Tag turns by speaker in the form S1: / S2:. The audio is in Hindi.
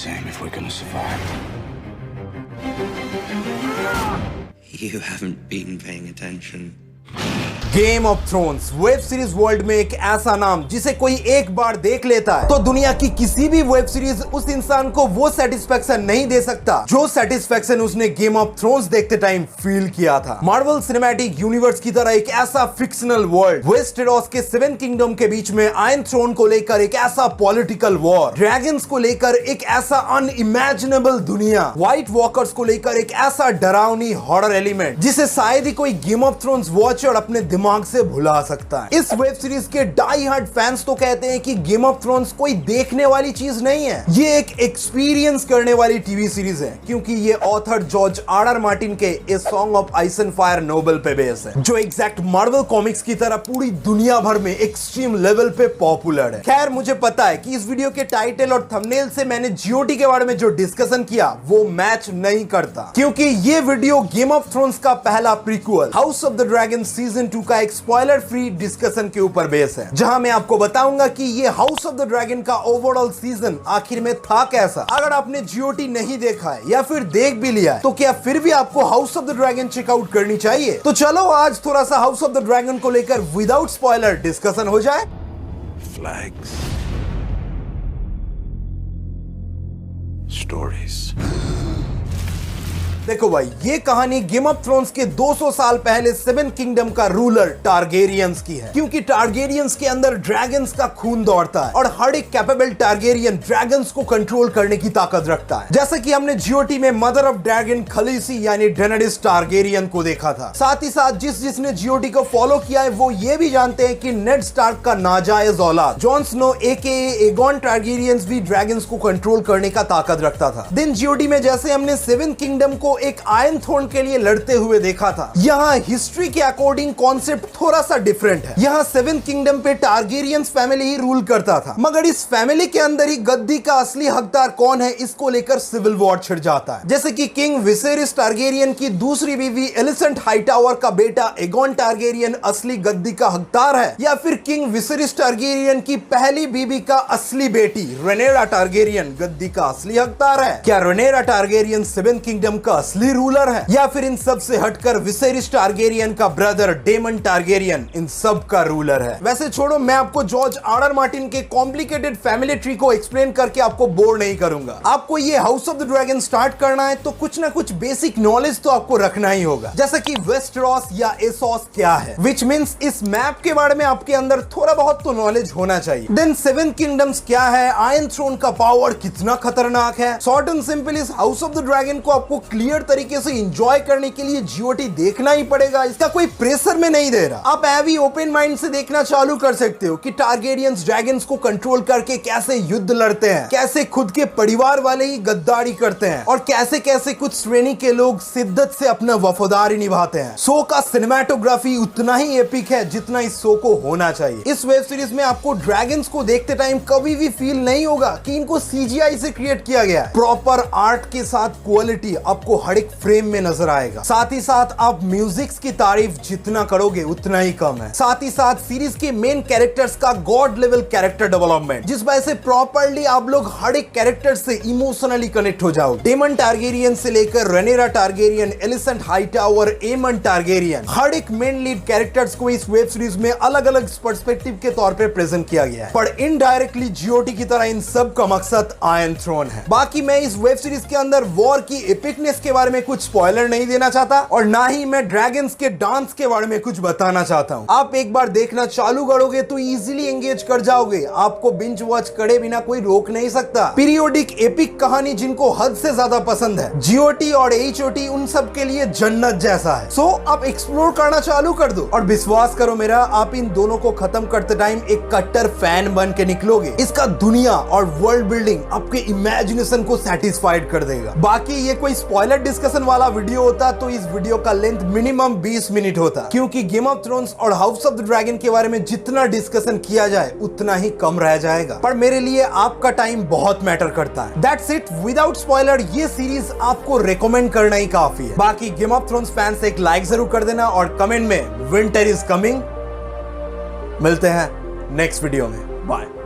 S1: same if we're gonna survive.
S2: You haven't been paying attention.
S3: Game of thrones web series world में एक ऐसा नाम जिसे कोई एक बार देख लेता है तो दुनिया की किसी भी वेब सीरीज उस इंसान को वो सेटिस्फेक्शन नहीं दे सकता जो सेटिस्फेक्शन उसने गेम ऑफ थ्रोन्स देखते टाइम फील किया था। मार्वल सिनेमैटिक यूनिवर्स की तरह एक ऐसा फिक्शनल वर्ल्ड, वेस्टेरोस के 7 किंगडम के बीच में आयरन थ्रोन को लेकर एक ऐसा पॉलिटिकल वॉर, ड्रैगन्स को लेकर एक ऐसा अनइमेजिनेबल दुनिया, व्हाइट वॉकर्स को लेकर एक ऐसा डरावनी हॉरर एलिमेंट जिसे शायद ही कोई गेम ऑफ थ्रोन्स वॉचर अपने दिमाग से भुला सकता है। इस वेब सीरीज के डाई हार्ड फैंस तो कहते हैं कि गेम ऑफ थ्रोन्स कोई देखने वाली चीज नहीं है, ये एक एक्सपीरियंस करने वाली टीवी सीरीज है क्योंकि ये ऑथर जॉर्ज आर मार्टिन के a song of ice and fire novel पे बेस है जो एग्जैक्ट मार्वल कॉमिक्स की तरह पूरी दुनिया भर में एक्सट्रीम लेवल पे पॉपुलर है। खैर मुझे पता है कि इस वीडियो के टाइटल और थंबनेल से मैंने जीओटी के बारे में जो डिस्कशन किया वो मैच नहीं करता क्योंकि ये वीडियो गेम ऑफ थ्रोन्स का पहला prequel house of the dragon season 2 का एक स्पॉइलर फ्री डिस्कशन के ऊपर बेस है जहां मैं आपको बताऊंगा कि ये हाउस ऑफ द ड्रैगन का ओवरऑल सीजन आखिर में था कैसा। अगर आपने जीओटी नहीं देखा है या फिर देख भी लिया है तो क्या फिर भी आपको House of the Dragon check out करनी चाहिए? तो चलो आज थोड़ा सा हाउस ऑफ द ड्रैगन को लेकर विदाउट स्पॉइलर डिस्कशन हो जाए।
S1: Flags. Stories.
S3: देखो भाई, ये कहानी गेम ऑफ थ्रोन्स के 200 साल पहले 7 किंगडम का रूलर टारगेरियंस की है क्योंकि टारगेरियंस के अंदर ड्रैगन्स का खून दौड़ता है और हर एक कैपेबल टारगेरियन ड्रैगन्स को कंट्रोल करने की ताकत रखता है। जैसे कि हमने जीओटी में मदर ऑफ ड्रैगन खलीसी यानी डेनेरिस टारगेरियन को देखा था। साथ ही साथ जिसने जीओटी को फॉलो किया है वो ये भी जानते हैं कि नेड स्टार्क का नाजायज औलाद जॉन स्नो एकेए एगॉन टारगेरियंस भी ड्रैगन्स को कंट्रोल करने का ताकत रखता था। देन जीओटी में जैसे हमने 7 किंगडम को एक आयरन थ्रोन के लिए लड़ते हुए देखा था, यहाँ हिस्ट्री के अकॉर्डिंग कॉन्सेप्ट थोड़ा सा डिफरेंट है। यहाँ 7 किंगडम पे टारगेरियंस फैमिली ही रूल करता था मगर इस फैमिली के अंदर ही गद्दी का असली हकदार कौन है इसको लेकर सिविल वॉर छिड़ जाता है। जैसे कि किंग विसेरिस टारगेरियन की दूसरी बीवी एलिसेंट हाईटावर का बेटा एगॉन टारगेरियन असली गद्दी का हकदार है या फिर किंग विसेरिस टारगेरियन की पहली बीवी का असली बेटी रेनेरा टारगेरियन गद्दी का असली हकदार है? क्या रेनेरा टारगेरियन 7 किंगडम का असली रूलर है या फिर इन सब से हटकर विसेरिस टारगेरियन का ब्रदर डेमन टारगेरियन इन सब का रूलर है? वैसे छोड़ो, मैं आपको जॉर्ज आर मार्टिन के कॉम्प्लिकेटेड फैमिली ट्री को एक्सप्लेन करके आपको बोर नहीं करूंगा। आपको ये house of the dragon start करना है तो कुछ ना कुछ बेसिक नॉलेज तो आपको रखना ही होगा, जैसे कि वेस्टेरोस या एसोस क्या है, विच मींस इस मैप के बारे में आपके अंदर थोड़ा बहुत तो नॉलेज होना चाहिए। देन 7 किंगडम्स क्या है, आयरन थ्रोन का पावर कितना खतरनाक है। शॉर्ट एंड सिंपल इस हाउस ऑफ द ड्रैगन को आपको क्लियर तरीके से एंजॉय करने के लिए जीओटी देखना ही पड़ेगा, इसका कोई प्रेशर में नहीं दे रहा। आप हैवी ओपन माइंड से देखना चालू कर सकते हो कि टारगेरियंस ड्रैगन्स को कंट्रोल करके कैसे युद्ध लड़ते हैं, कैसे खुद के परिवार वाले ही गद्दारी करते हैं और कैसे कैसे कुछ श्रेणी के लोग शिद्दत से अपना वफादारी निभाते हैं। शो का सिनेमेटोग्राफी उतना ही एपिक है जितना इस शो को होना चाहिए। इस वेब सीरीज में आपको ड्रैगन्स को देखते टाइम कभी भी फील नहीं होगा कि इनको सीजीआई से क्रिएट किया गया है। प्रॉपर आर्ट के साथ क्वालिटी आपको हर एक फ्रेम में नजर आएगा। साथ ही साथ आप म्यूजिक की तारीफ जितना करोगे उतना ही कम है। साथ ही साथ सीरीज के मेन कैरेक्टर्स का गॉड लेवल कैरेक्टर डेवलपमेंट जिस वजह से प्रॉपर्ली आप लोग हर एक कैरेक्टर से इमोशनली कनेक्ट हो जाओ। डेमन टारगेरियन से लेकर रेनेरा टारगेरियन, एलिसेंट हाईटावर, एमन टारगेरियन, हर एक मेन लीड कैरेक्टर्स को इस वेब सीरीज में अलग अलग पर्सपेक्टिव के तौर पे प्रेजेंट किया गया है पर इनडायरेक्टली जीओटी की तरह इन सब का मकसद आयरन थ्रोन है। बाकी मैं इस वेब सीरीज के अंदर वॉर की एपिकनेस के बारे में कुछ स्पॉइलर नहीं देना चाहता और ना ही मैं ड्रैगन्स के डांस के बारे में कुछ बताना चाहता हूं। आप एक बार देखना चालू करोगे तो इजीली एंगेज कर जाओगे, आपको बिंज वॉच करे बिना कोई रोक नहीं सकता। पीरियोडिक एपिक कहानी जिनको हद से ज्यादा पसंद है, जीओटी और एचओटी उन सब के लिए जन्नत जैसा है। सो आप एक्सप्लोर करना चालू कर दो और विश्वास करो मेरा, आप इन दोनों को खत्म करते टाइम एक कट्टर फैन बन के निकलोगे। इसका दुनिया और वर्ल्ड बिल्डिंग आपके इमेजिनेशन को सेटिस्फाइड कर देगा। बाकी ये कोई स्पॉइलर डिस्कशन वाला वीडियो होता तो इस वीडियो का लेंथ मिनिमम 20 मिनट होता क्योंकि गेम ऑफ थ्रोन्स और हाउस ऑफ द ड्रैगन के बारे में जितना डिस्कशन किया जाए उतना ही कम रह जाएगा। पर मेरे लिए आपका टाइम बहुत मैटर करता है। दैट्स इट, विदाउट स्पॉइलर ये सीरीज आपको रेकमेंड करना ही काफी है। बाकी गेम ऑफ थ्रोन्स फैंस एक लाइक जरूर कर देना और कमेंट में विंटर इज कमिंग। मिलते हैं नेक्स्ट वीडियो में, बाय।